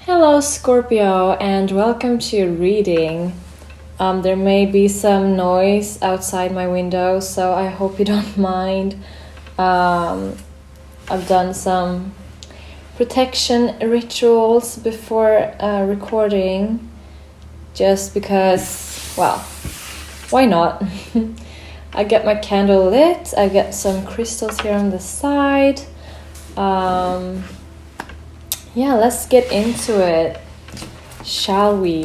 Hello, Scorpio, and welcome to your reading. There may be some noise outside my window, so I hope you don't mind. I've done some protection rituals before recording, just because, well, why not? I get my candle lit, I get some crystals here on the side. Yeah, let's get into it, shall we?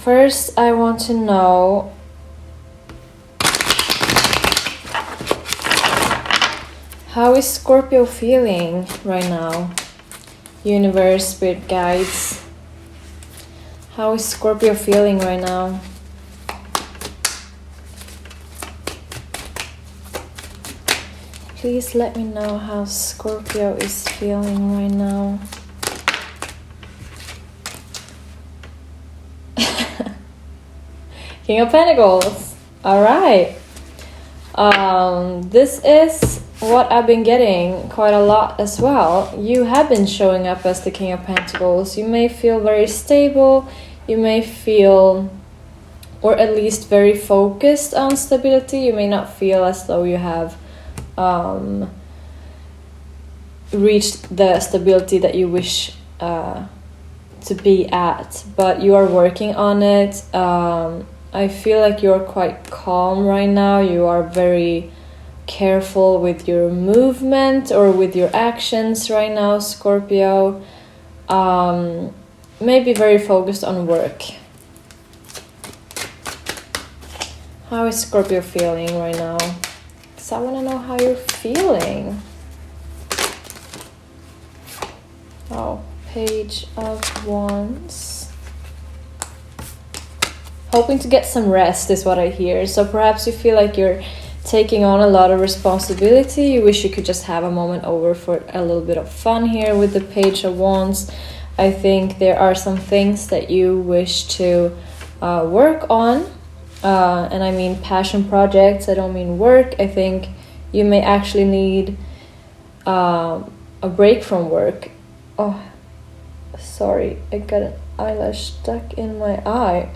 First, I want to know how is Scorpio feeling right now? Universe, spirit guides. How is Scorpio feeling right now? Please let me know how Scorpio is feeling right now. King of Pentacles. Alright. This is what I've been getting quite a lot as well. You have been showing up as the King of Pentacles. You may feel very stable. You may feel, or at least very focused on stability. You may not feel as though you have reached the stability that you wish to be at, but you are working on it. I feel like you're quite calm right now. You are very careful with your movement or with your actions right now, Scorpio. Maybe very focused on work. How is Scorpio feeling right now? I want to know how you're feeling. Oh, Page of Wands. Hoping to get some rest is what I hear. So perhaps you feel like you're taking on a lot of responsibility. You wish you could just have a moment over for a little bit of fun here with the Page of Wands. I think there are some things that you wish to work on. And I mean passion projects, I don't mean work. I think you may actually need a break from work. Oh, sorry, I got an eyelash stuck in my eye.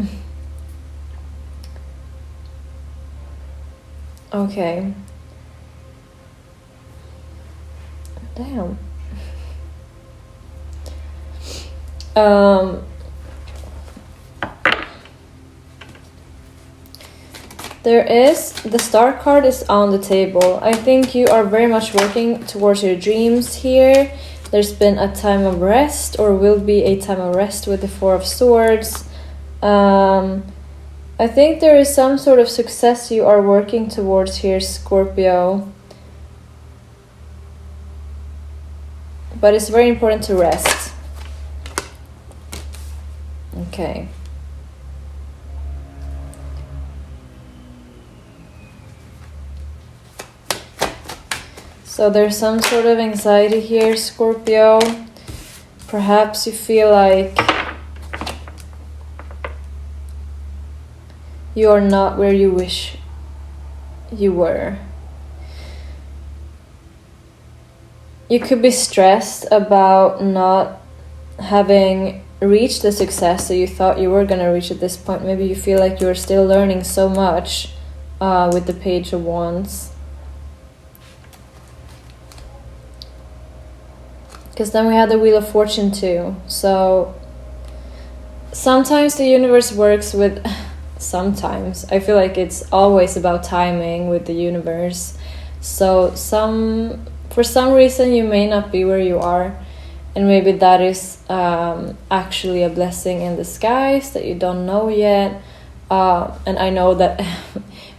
Okay. Damn. There is, the star card is on the table. I think you are very much working towards your dreams here. There's been a time of rest, or will be a time of rest with the Four of Swords. I think there is some sort of success you are working towards here, Scorpio. But it's very important to rest. Okay. So there's some sort of anxiety here, Scorpio. Perhaps you feel like you are not where you wish you were. You could be stressed about not having reached the success that you thought you were going to reach at this point. Maybe you feel like you're still learning so much with the Page of Wands. Because then we had the Wheel of Fortune too. So sometimes the universe works with... Sometimes. I feel like it's always about timing with the universe. So for some reason you may not be where you are. And maybe that is actually a blessing in disguise that you don't know yet. And I know that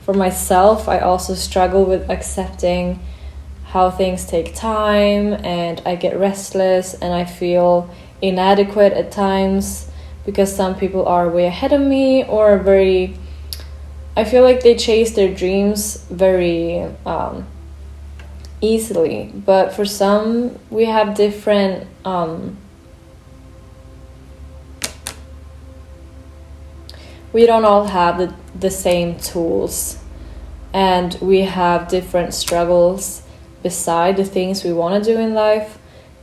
for myself, I also struggle with accepting how things take time, and I get restless and I feel inadequate at times because some people are way ahead of me, or I feel like they chase their dreams very easily. But for some, we have different we don't all have the same tools, and we have different struggles beside the things we want to do in life,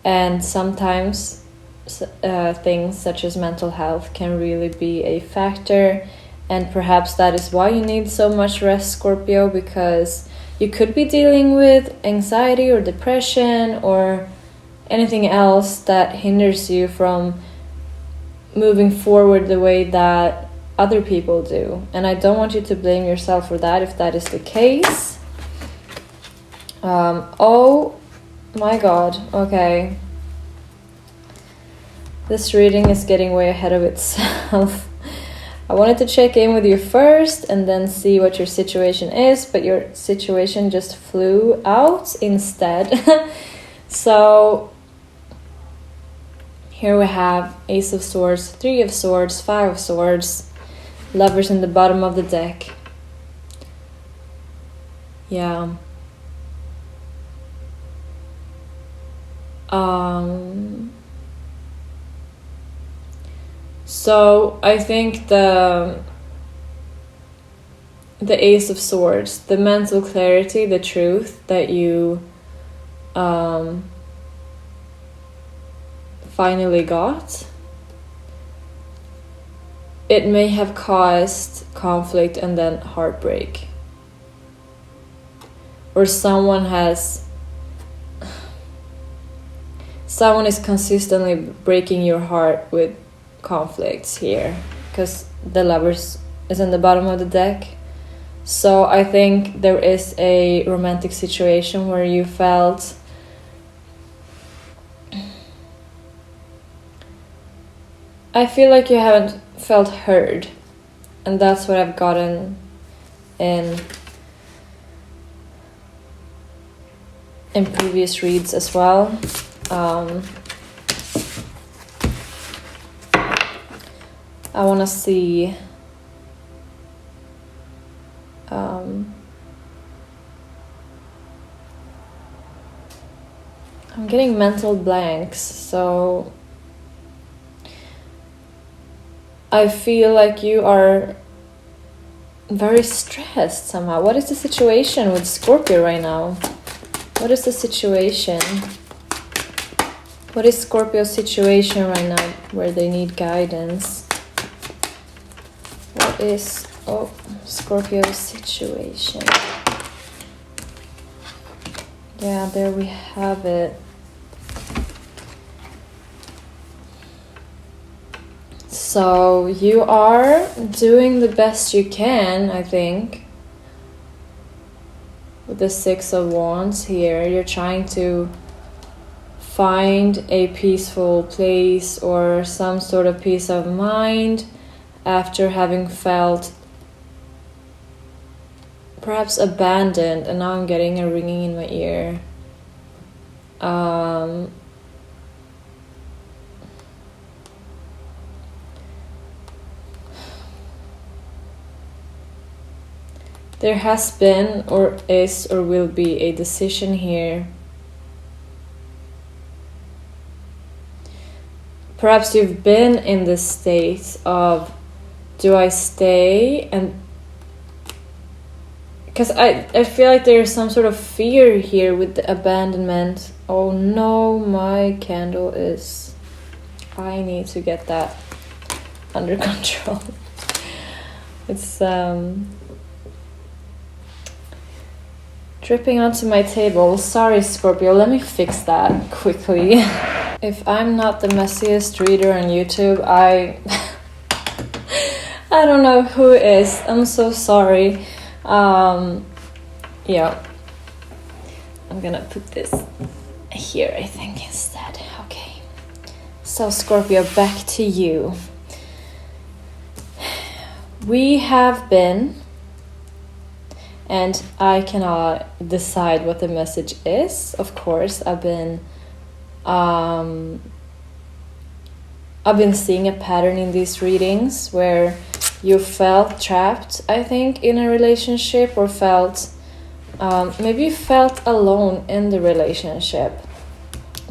and sometimes things such as mental health can really be a factor, and perhaps that is why you need so much rest, Scorpio, because you could be dealing with anxiety or depression or anything else that hinders you from moving forward the way that other people do. And I don't want you to blame yourself for that if that is the case. Oh my god, okay. This reading is getting way ahead of itself. I wanted to check in with you first and then see what your situation is, but your situation just flew out instead. So here we have Ace of Swords, 3 of Swords, 5 of Swords, Lovers in the bottom of the deck. Yeah. So I think the Ace of Swords, the mental clarity, the truth that you finally got, it may have caused conflict and then heartbreak. Or someone is consistently breaking your heart with conflicts here, because the Lovers is in the bottom of the deck. So I think there is a romantic situation where you felt I feel like you haven't felt heard, and that's what I've gotten in previous reads as well. I want to see I'm getting mental blanks, so I feel like you are very stressed somehow. What is the situation with Scorpio right now? What is the situation? What is Scorpio's situation right now where they need guidance? What is Scorpio's situation? Yeah, there we have it. So you are doing the best you can, I think. With the 6 of Wands here, you're trying to find a peaceful place or some sort of peace of mind after having felt perhaps abandoned, and now I'm getting a ringing in my ear. There has been or is or will be a decision here. Perhaps you've been in this state of, do I stay? And because I feel like there's some sort of fear here with the abandonment. Oh no, my candle is... I need to get that under control. It's dripping onto my table. Sorry, Scorpio, let me fix that quickly. If I'm not the messiest reader on YouTube, I don't know who is. I'm so sorry. Yeah. I'm gonna put this here, I think, instead. Okay. So, Scorpio, back to you. We have been... And I cannot decide what the message is. Of course, I've been seeing a pattern in these readings where you felt trapped, I think, in a relationship, or felt maybe you felt alone in the relationship.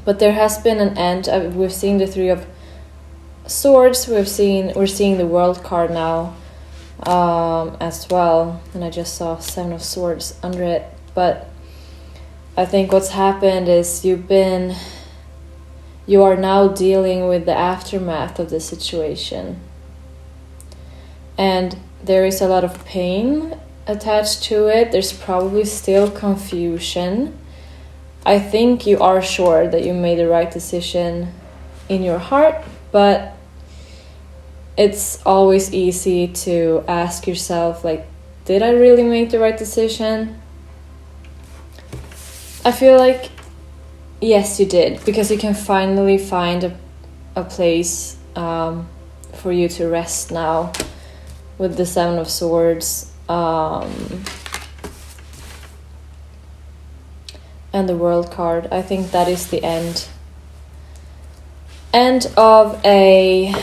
But there has been an end. We've seen the 3 of Swords. We're seeing the World card now. As well, and I just saw 7 of Swords under it, but I think what's happened is you are now dealing with the aftermath of the situation. And there is a lot of pain attached to it. There's probably still confusion. I think you are sure that you made the right decision in your heart, but it's always easy to ask yourself, like, did I really make the right decision? I feel like yes, you did, because you can finally find a place for you to rest now with the Seven of Swords and the World card. I think that is the end of a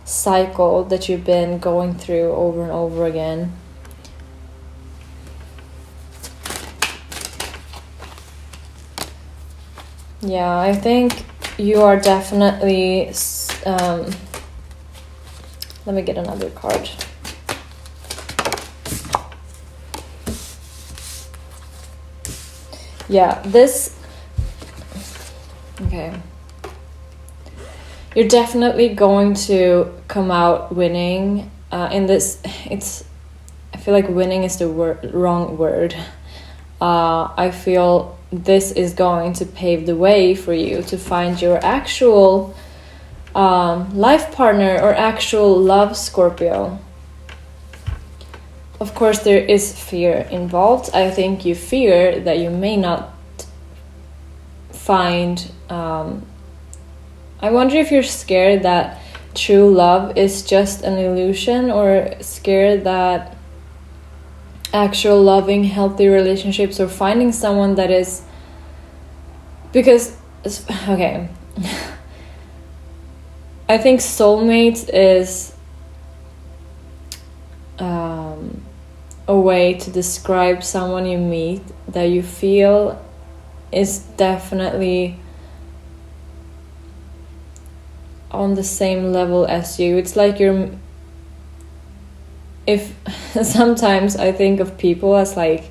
cycle that you've been going through over and over again. Yeah, I think you are definitely let me get another card. Yeah, okay. You're definitely going to come out winning in this. I feel like winning is the wrong word. I feel this is going to pave the way for you to find your actual life partner or actual love, Scorpio. Of course, there is fear involved. I think you fear that you may not find... I wonder if you're scared that true love is just an illusion, or scared that actual loving, healthy relationships, or finding someone that is... Because, okay... I think soulmate is a way to describe someone you meet that you feel is definitely on the same level as you. It's like if sometimes I think of people as like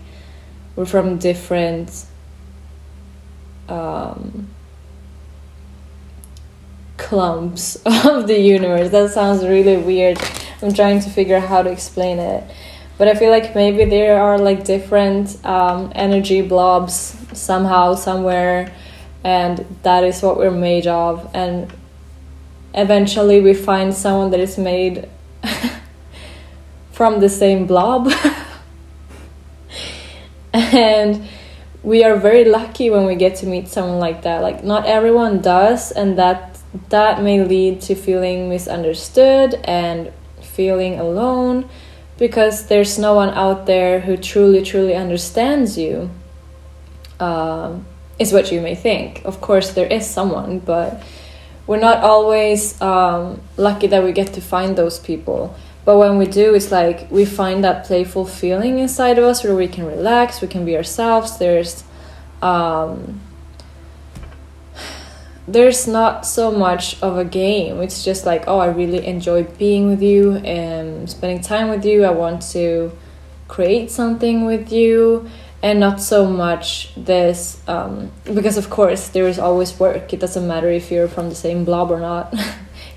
we're from different clumps of the universe. That sounds really weird. I'm trying to figure out how to explain it, but I feel like maybe there are like different energy blobs somehow, somewhere, and that is what we're made of, and eventually we find someone that is made from the same blob. And we are very lucky when we get to meet someone like that. Like, not everyone does, and that may lead to feeling misunderstood and feeling alone, because there's no one out there who truly understands you, is what you may think. Of course there is someone, but we're not always lucky that we get to find those people. But when we do, it's like we find that playful feeling inside of us where we can relax, we can be ourselves. There's not so much of a game. It's just like, oh, I really enjoy being with you and spending time with you. I want to create something with you, and not so much this, because of course there is always work. It doesn't matter if you're from the same blob or not,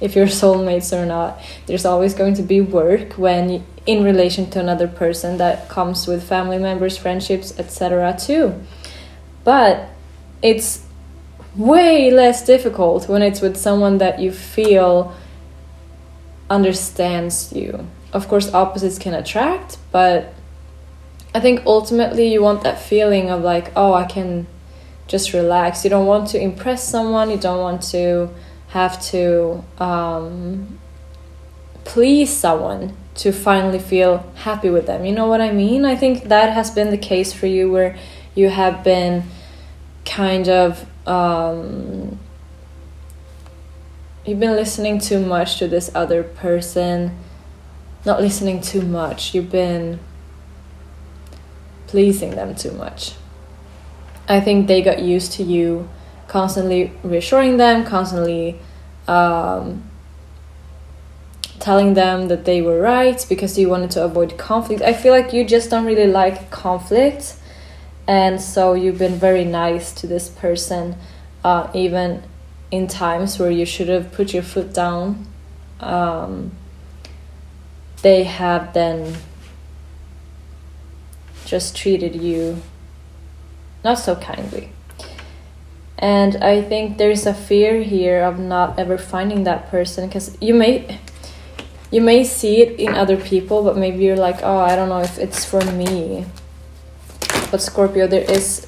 if you're soulmates or not. There's always going to be work when in relation to another person. That comes with family members, friendships, etc. too. But it's way less difficult when it's with someone that you feel understands you. Of course, opposites can attract, but I think ultimately you want that feeling of like, oh, I can just relax. You don't want to impress someone. You don't want to have to please someone to finally feel happy with them. You know what I mean? I think that has been the case for you, where you have been kind of you've been listening too much to this other person. Not listening too much, you've been pleasing them too much. I think they got used to you constantly reassuring them, constantly telling telling them that they were right because you wanted to avoid conflict. I feel like you just don't really like conflict, and so you've been very nice to this person, even in times where you should have put your foot down. They have then just treated you not so kindly. And I think there's a fear here of not ever finding that person, because you may see it in other people, but maybe you're like, oh, I don't know if it's for me. But Scorpio, there is,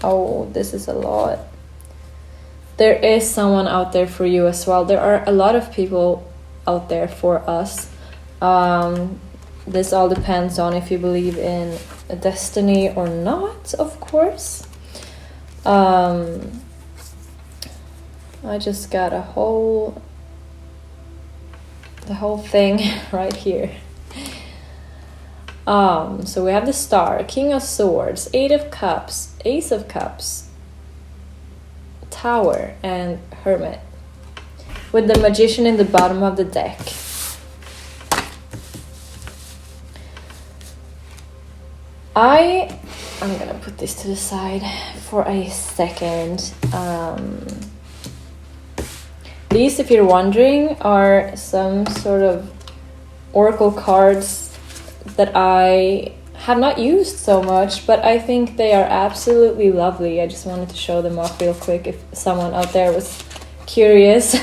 oh, this is a lot. There is someone out there for you as well. There are a lot of people out there for us. This all depends on if you believe in a destiny or not, of course. I just got the whole thing right here. So we have the Star, King of Swords, Eight of Cups, Ace of Cups, Tower, and Hermit, with the Magician in the bottom of the deck. I'm gonna put this to the side for a second. These, if you're wondering, are some sort of oracle cards that I have not used so much, but I think they are absolutely lovely. I just wanted to show them off real quick if someone out there was curious.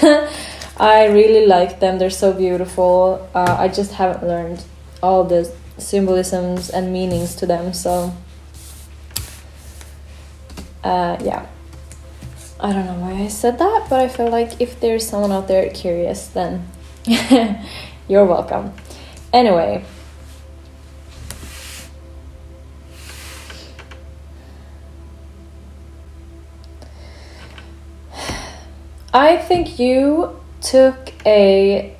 I really like them. They're so beautiful. I just haven't learned all the symbolisms and meanings to them, so yeah, I don't know why I said that, but I feel like if there's someone out there curious, then you're welcome. Anyway, I think you took a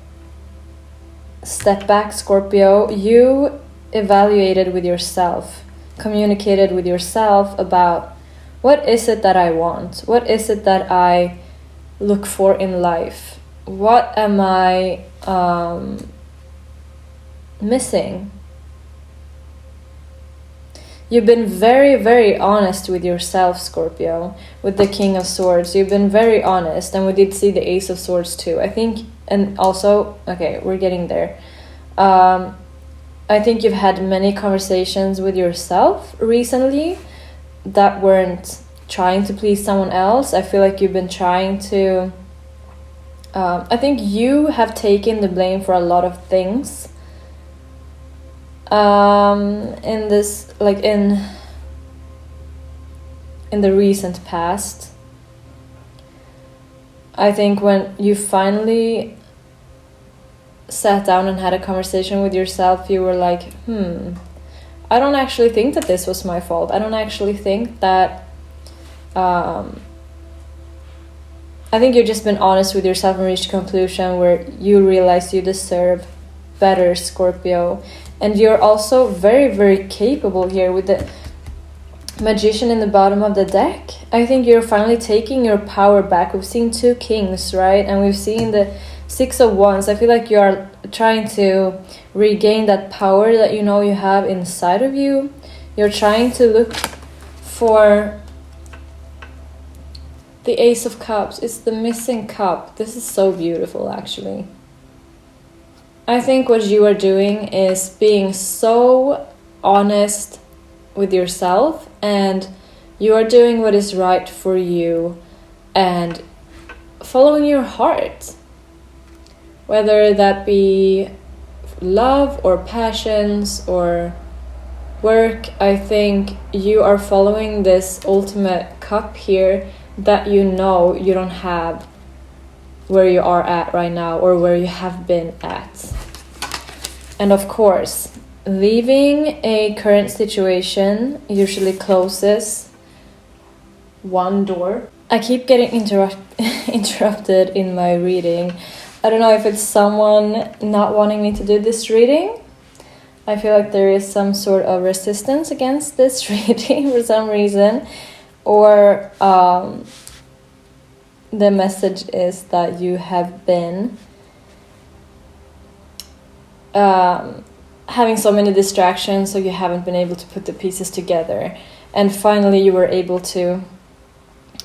step back, Scorpio. You evaluated with yourself, communicated with yourself about what is it that I want? What is it that I look for in life? What am I missing? You've been very, very honest with yourself, Scorpio, with the King of Swords. You've been very honest, and we did see the Ace of Swords too, I think. And also, okay, we're getting there. I think you've had many conversations with yourself recently that weren't trying to please someone else. I feel like you've been trying to... I think you have taken the blame for a lot of things. In this, like in the recent past. I think when you finally sat down and had a conversation with yourself, you were like, I don't actually think that this was my fault. I don't actually think that... I think you've just been honest with yourself and reached a conclusion where you realize you deserve better, Scorpio. And you're also very, very capable here with the Magician in the bottom of the deck. I think you're finally taking your power back. We've seen two kings, right? And we've seen the Six of Wands. I feel like you are trying to regain that power that you know you have inside of you. You're trying to look for the Ace of Cups. It's the missing cup. This is so beautiful, actually. I think what you are doing is being so honest with yourself, and you are doing what is right for you and following your heart. Whether that be love or passions or work, I think you are following this ultimate cup here that you know you don't have where you are at right now or where you have been at. And of course, leaving a current situation usually closes one door. I keep getting interrupted in my reading. I don't know if it's someone not wanting me to do this reading. I feel like there is some sort of resistance against this reading for some reason. Or the message is that you have been having so many distractions, so you haven't been able to put the pieces together. And finally you were able to.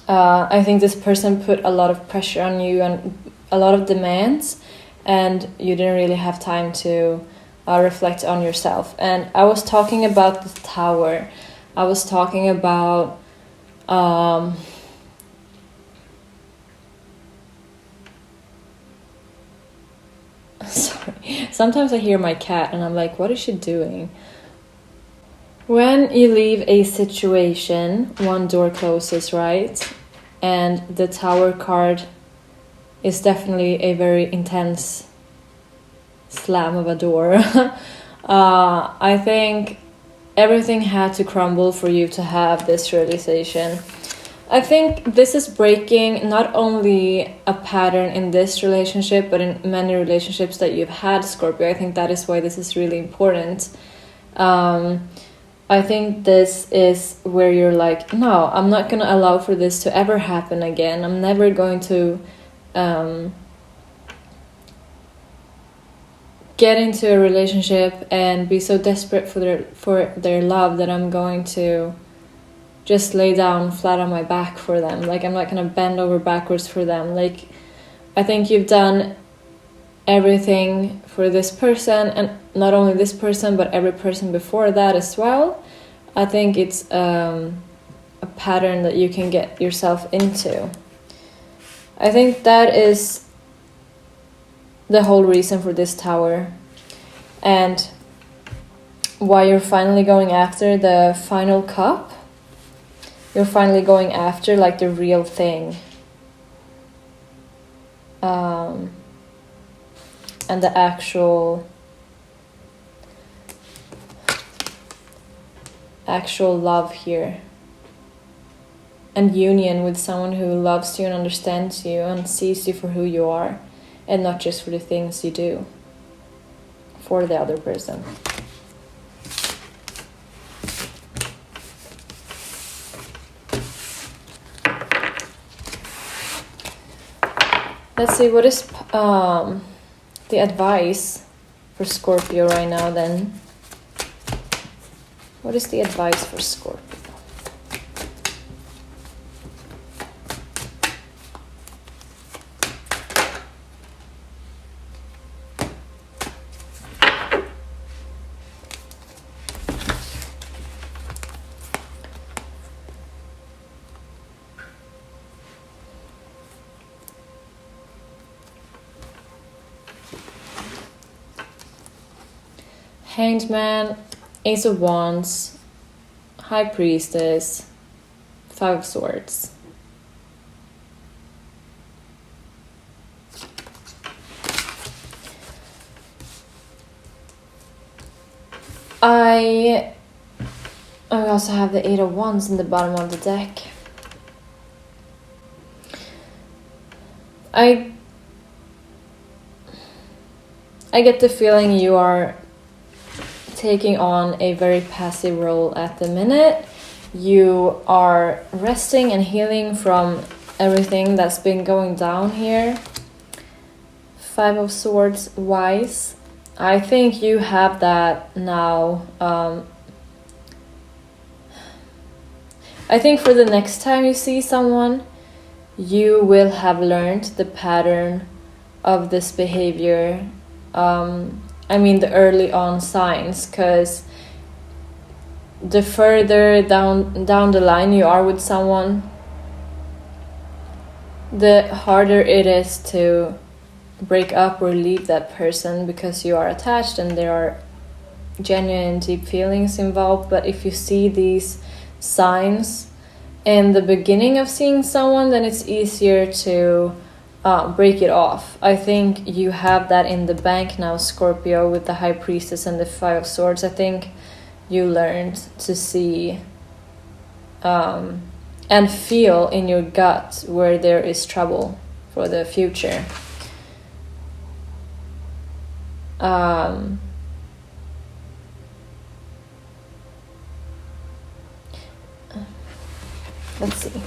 I think this person put a lot of pressure on you and a lot of demands, and you didn't really have time to reflect on yourself. And I was talking about the tower. I was talking about sorry, sometimes I hear my cat and I'm like, what is she doing? When you leave a situation, one door closes, right? And the tower card is definitely a very intense slam of a door. I think everything had to crumble for you to have this realization. I think this is breaking not only a pattern in this relationship, but in many relationships that you've had, Scorpio. I think that is why this is really important. I think this is where you're like, no, I'm not going to allow for this to ever happen again. I'm never going to get into a relationship and be so desperate for their love that I'm going to just lay down flat on my back for them. Like, I'm not going to bend over backwards for them. Like, I think you've done everything for this person, and not only this person, but every person before that as well. I think it's a pattern that you can get yourself into. I think that is the whole reason for this tower, and why you're finally going after the final cup. You're finally going after like the real thing, and the actual love here, and union with someone who loves you and understands you and sees you for who you are, and not just for the things you do for the other person. Let's see, what is the advice for Scorpio right now then? What is the advice for Scorpio? Hanged Man, Ace of Wands, High Priestess, Five of Swords. I also have the Eight of Wands in the bottom of the deck. I get the feeling you are taking on a very passive role at the minute. You are resting and healing from everything that's been going down here. Five of Swords wise. I think you have that now. I think for the next time you see someone, you will have learned the pattern of this behavior. I mean the early on signs, because the further down the line you are with someone, the harder it is to break up or leave that person, because you are attached and there are genuine deep feelings involved. But if you see these signs in the beginning of seeing someone, then it's easier to break it off. I think you have that in the bank now, Scorpio, with the High Priestess and the Five of Swords. I think you learned to see and feel in your gut where there is trouble for the future. Let's see.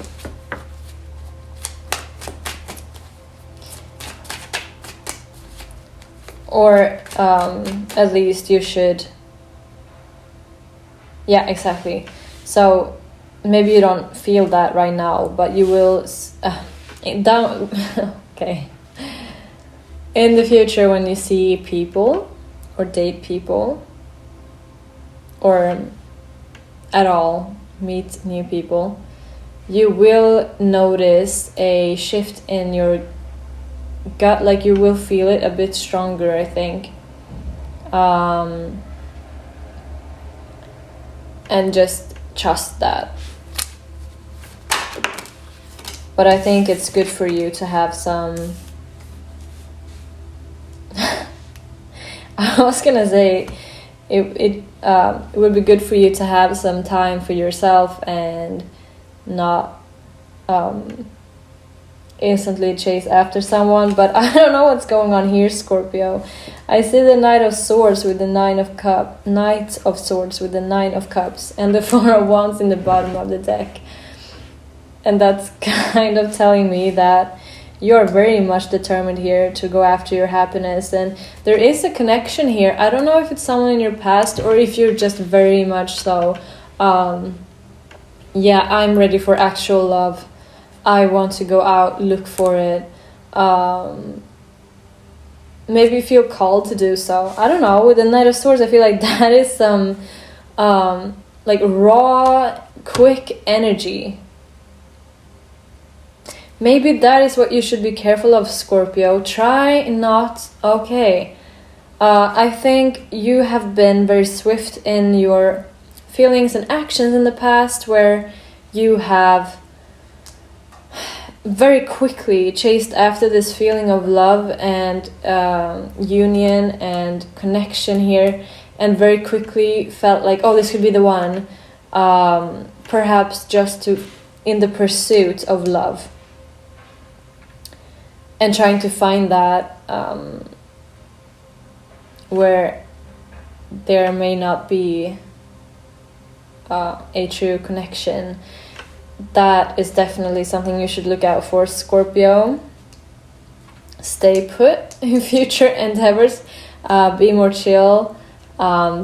or at least you should. Yeah, exactly. So maybe you don't feel that right now, but you will down okay, in the future when you see people or date people or at all meet new people, you will notice a shift in your gut. Like you will feel it a bit stronger, I think. And just trust that. But I think it's good for you to have some I was gonna say it would be good for you to have some time for yourself and not instantly chase after someone. But I don't know what's going on here, Scorpio. I see the Knight of Swords with the Knight of Swords with the Nine of Cups, and the Four of Wands in the bottom of the deck. And that's kind of telling me that you're very much determined here to go after your happiness, and there is a connection here. I don't know if it's someone in your past or if you're just very much so, yeah, I'm ready for actual love. I want to go out, look for it. Maybe you feel called to do so. I don't know. With the Knight of Swords, I feel like that is some like raw, quick energy. Maybe that is what you should be careful of, Scorpio. Try not... Okay. I think you have been very swift in your feelings and actions in the past, where you have very quickly chased after this feeling of love and union and connection here, and very quickly felt like, oh, this could be the one. Perhaps just in the pursuit of love. And trying to find that where there may not be a true connection. That is definitely something you should look out for, Scorpio. Stay put in future endeavors. Be more chill.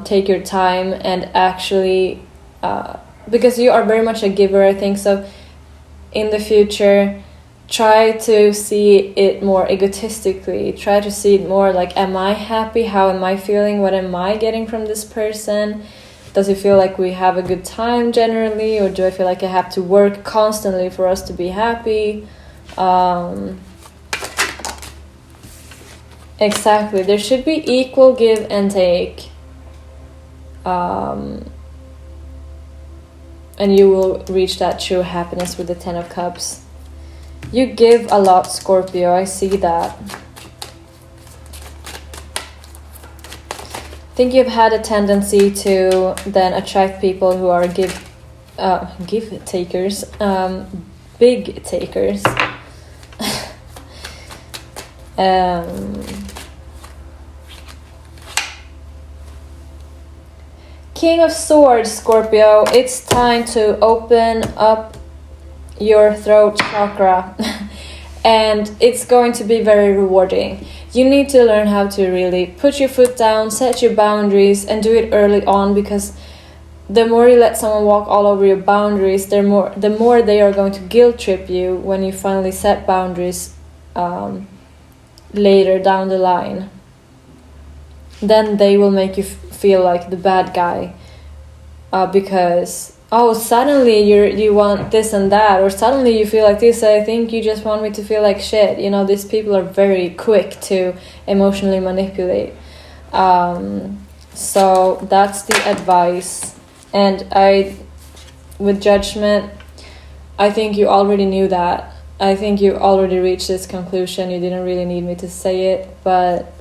Take your time and actually... because you are very much a giver, I think. So in the future... try to see it more egotistically. Try to see it more like, am I happy? How am I feeling? What am I getting from this person? Does it feel like we have a good time generally? Or do I feel like I have to work constantly for us to be happy? Exactly. There should be equal give and take. And you will reach that true happiness with the Ten of Cups. You give a lot, Scorpio. I see that. I think you've had a tendency to then attract people who are give takers, big takers. King of Swords, Scorpio. It's time to open up your throat chakra. And it's going to be very rewarding. You need to learn how to really put your foot down, set your boundaries, and do it early on, because the more you let someone walk all over your boundaries, the more they are going to guilt trip you when you finally set boundaries later down the line. Then they will make you feel like the bad guy, because suddenly you want this and that, or suddenly you feel like this. I think you just want me to feel like shit. You know, these people are very quick to emotionally manipulate. So that's the advice. And with judgment, I think you already knew that. I think you already reached this conclusion. You didn't really need me to say it, but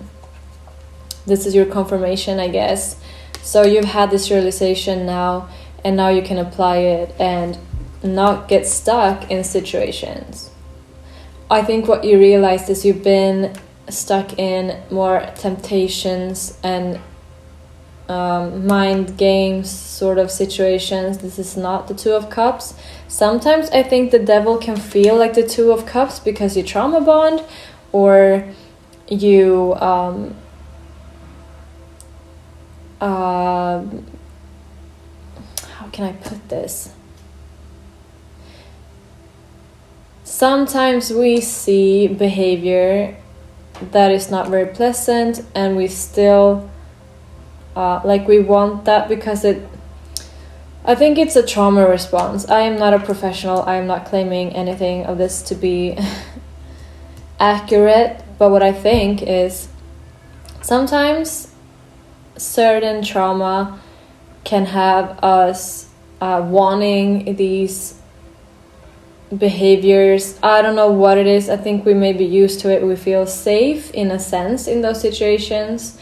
this is your confirmation, I guess. So you've had this realization now, and now you can apply it and not get stuck in situations. I think what you realized is you've been stuck in more temptations and mind games sort of situations. This is not the Two of Cups. Sometimes I think the devil can feel like the Two of Cups because you trauma bond, or you how can I put this? Sometimes we see behavior that is not very pleasant, and we still we want that because I think it's a trauma response. I am not a professional. I am not claiming anything of this to be accurate, but what I think is sometimes certain trauma can have us wanting these behaviors. I don't know what it is. I think we may be used to it. We feel safe in a sense in those situations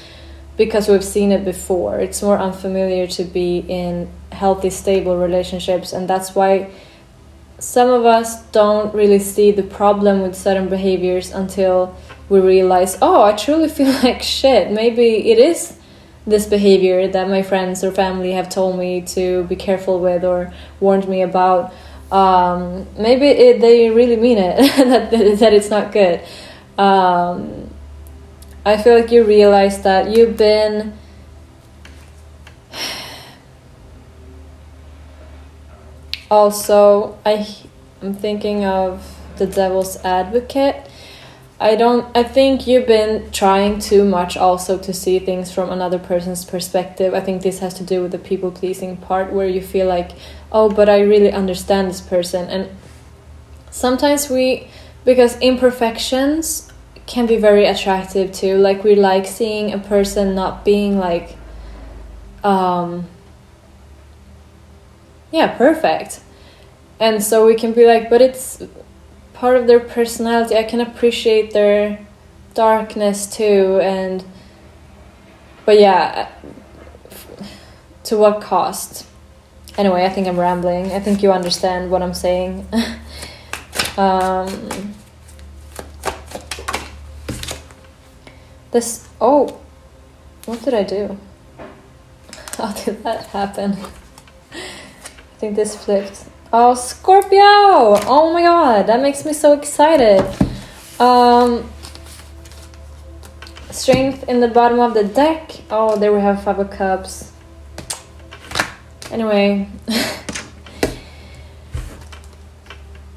because we've seen it before. It's more unfamiliar to be in healthy, stable relationships, and that's why some of us don't really see the problem with certain behaviors until we realize, oh, I truly feel like shit. Maybe it is this behavior that my friends or family have told me to be careful with or warned me about. Maybe they really mean it, that it's not good. I feel like you realize that you've been also, I'm thinking of the devil's advocate. I think you've been trying too much also to see things from another person's perspective. I think this has to do with the people-pleasing part where you feel like, oh, but I really understand this person. And sometimes because imperfections can be very attractive too. Like we like seeing a person not being like, perfect. And so we can be like, but it's part of their personality. I can appreciate their darkness too. But yeah, to what cost? Anyway, I think I'm rambling. I think you understand what I'm saying. What did I do? How did that happen? I think this flipped. Oh, Scorpio! Oh my god, that makes me so excited. Strength in the bottom of the deck. Oh, there we have 5 of Cups. Anyway.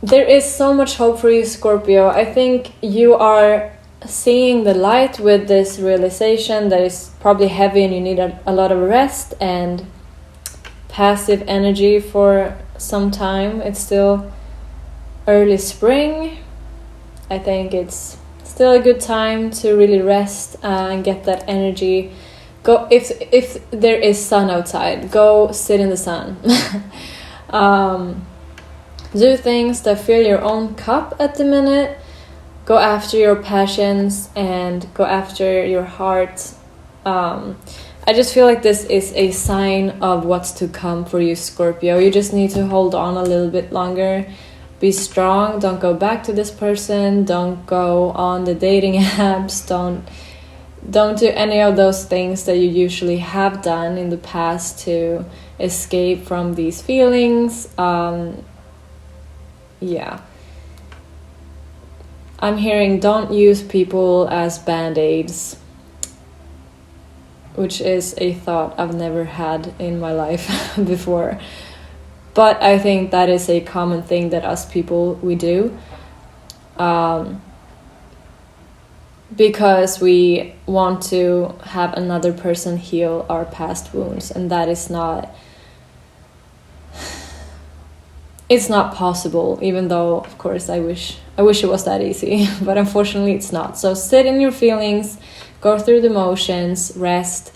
There is so much hope for you, Scorpio. I think you are seeing the light with this realization that is probably heavy and you need a lot of rest and passive energy for some time. It's still early spring. I think it's still a good time to really rest and get that energy. Go if there is sun outside, go sit in the sun. Do things that fill your own cup at the minute. Go after your passions and go after your heart. I just feel like this is a sign of what's to come for you, Scorpio. You just need to hold on a little bit longer. Be strong. Don't go back to this person. Don't go on the dating apps. Don't do any of those things that you usually have done in the past to escape from these feelings. Yeah. I'm hearing don't use people as band-aids, which is a thought I've never had in my life before. But I think that is a common thing that us people, we do. Because we want to have another person heal our past wounds, and that is not... It's not possible, even though, of course, I wish it was that easy, but unfortunately it's not. So sit in your feelings, go through the motions, rest,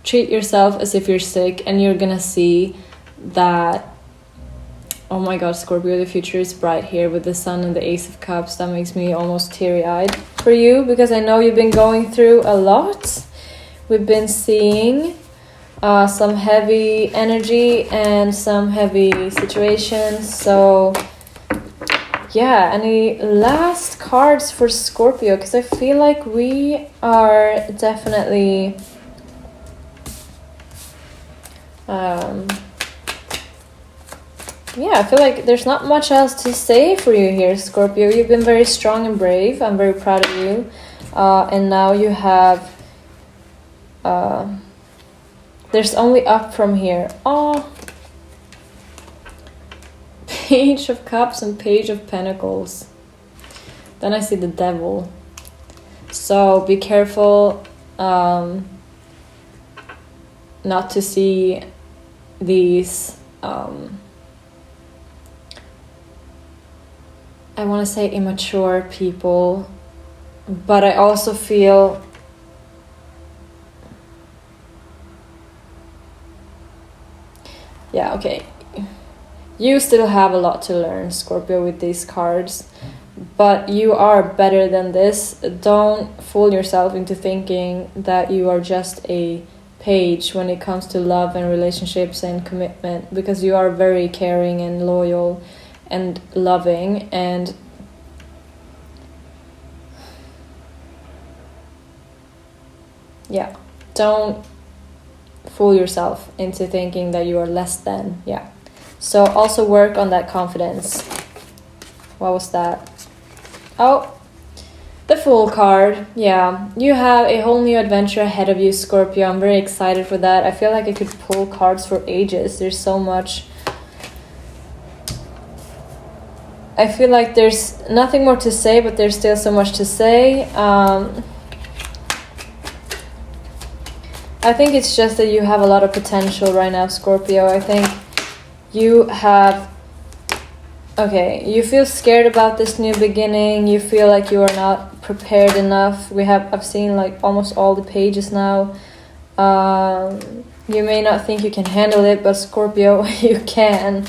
treat yourself as if you're sick, and you're gonna see that, oh my god, Scorpio, the future is bright here with the Sun and the Ace of Cups. That makes me almost teary-eyed for you, because I know you've been going through a lot. We've been seeing some heavy energy and some heavy situations. So yeah, any last cards for Scorpio? Because I feel like we are definitely I feel like there's not much else to say for you here, Scorpio. You've been very strong and brave. I'm very proud of you. And now you have There's only up from here. Oh, Page of Cups and Page of Pentacles. Then I see the Devil. So be careful not to see these I want to say immature people, but I also feel yeah, okay. You still have a lot to learn, Scorpio, with these cards, but you are better than this. Don't fool yourself into thinking that you are just a page when it comes to love and relationships and commitment, because you are very caring and loyal and loving, and yeah, don't fool yourself into thinking that you are less than. Yeah, so also work on that confidence. What was that? Oh, the Fool card. Yeah, you have a whole new adventure ahead of you, Scorpio. I'm very excited for that. I feel like I could pull cards for ages. There's so much. I feel like there's nothing more to say, but there's still so much to say. I think it's just that you have a lot of potential right now, Scorpio. I think you have... Okay, you feel scared about this new beginning. You feel like you are not prepared enough. I've seen like almost all the pages now. You may not think you can handle it, but Scorpio, you can.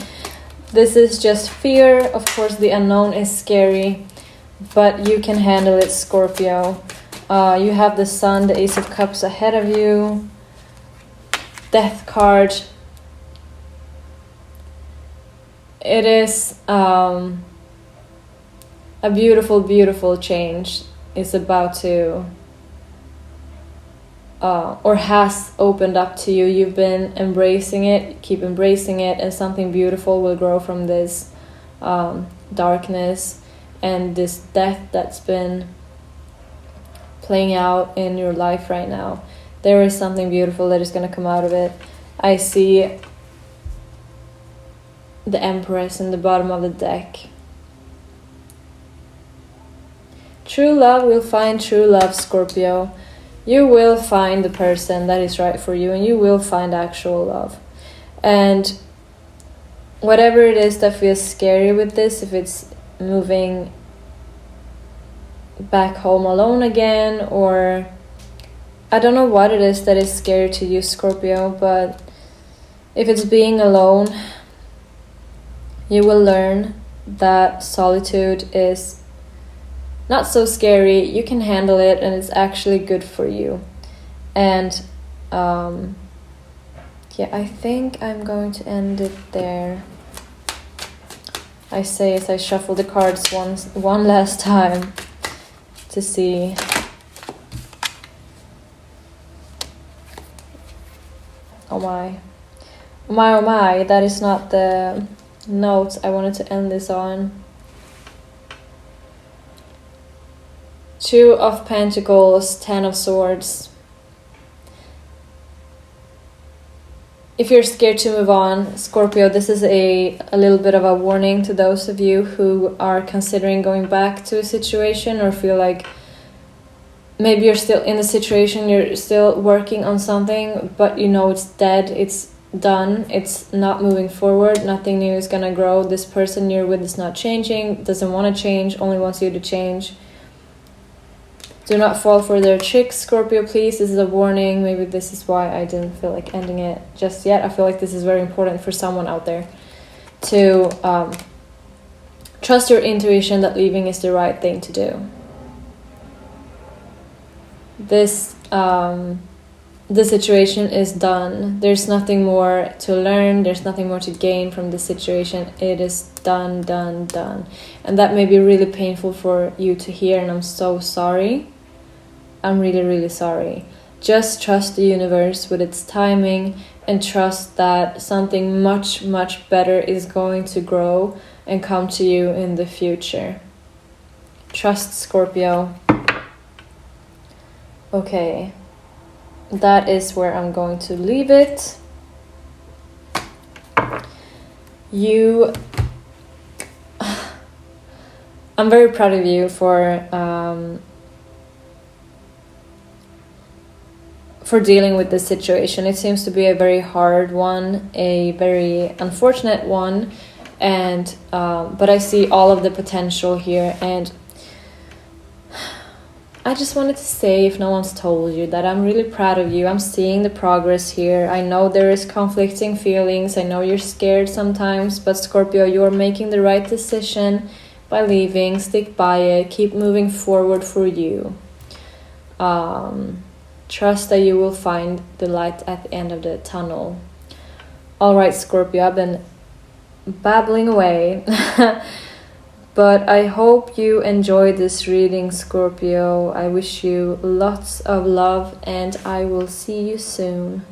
This is just fear. Of course, the unknown is scary, but you can handle it, Scorpio. You have the Sun, the Ace of Cups ahead of you. Death card. It is a beautiful, beautiful change is about to or has opened up to you. You've been embracing it, keep embracing it, and something beautiful will grow from this darkness and this death that's been playing out in your life right now. There is something beautiful that is going to come out of it. I see the Empress in the bottom of the deck. True love will find true love, Scorpio. You will find the person that is right for you, and you will find actual love. And whatever it is that feels scary with this, if it's moving back home alone again, or I don't know what it is that is scary to you, Scorpio, but if it's being alone, you will learn that solitude is not so scary. You can handle it, and it's actually good for you. And yeah, I think I'm going to end it there. I say as I shuffle the cards one last time to see. Oh my. Oh my, oh my, that is not the notes I wanted to end this on. Two of Pentacles, Ten of Swords. If you're scared to move on, Scorpio, this is a little bit of a warning to those of you who are considering going back to a situation, or feel like maybe you're still in the situation, you're still working on something, but you know it's dead, it's done, it's not moving forward, nothing new is gonna grow. This person you're with is not changing, doesn't want to change, only wants you to change. Do not fall for their tricks, Scorpio, please. This is a warning. Maybe this is why I didn't feel like ending it just yet. I feel like this is very important for someone out there to trust your intuition that leaving is the right thing to do. This the situation is done. There's nothing more to learn. There's nothing more to gain from this situation. It is done, done, done. And that may be really painful for you to hear, and I'm so sorry. I'm really, really sorry. Just trust the universe with its timing, and trust that something much, much better is going to grow and come to you in the future. Trust, Scorpio. Okay. that is where I'm going to leave it. I'm very proud of you for dealing with this situation. It seems to be a very hard one, a very unfortunate one, and but I see all of the potential here. And I just wanted to say, if no one's told you, that I'm really proud of you. I'm seeing the progress here. I know there is conflicting feelings. I know you're scared sometimes, but Scorpio, you're making the right decision by leaving. Stick by it. Keep moving forward for you. Trust that you will find the light at the end of the tunnel. All right, Scorpio, I've been babbling away. But I hope you enjoyed this reading, Scorpio. I wish you lots of love, and I will see you soon.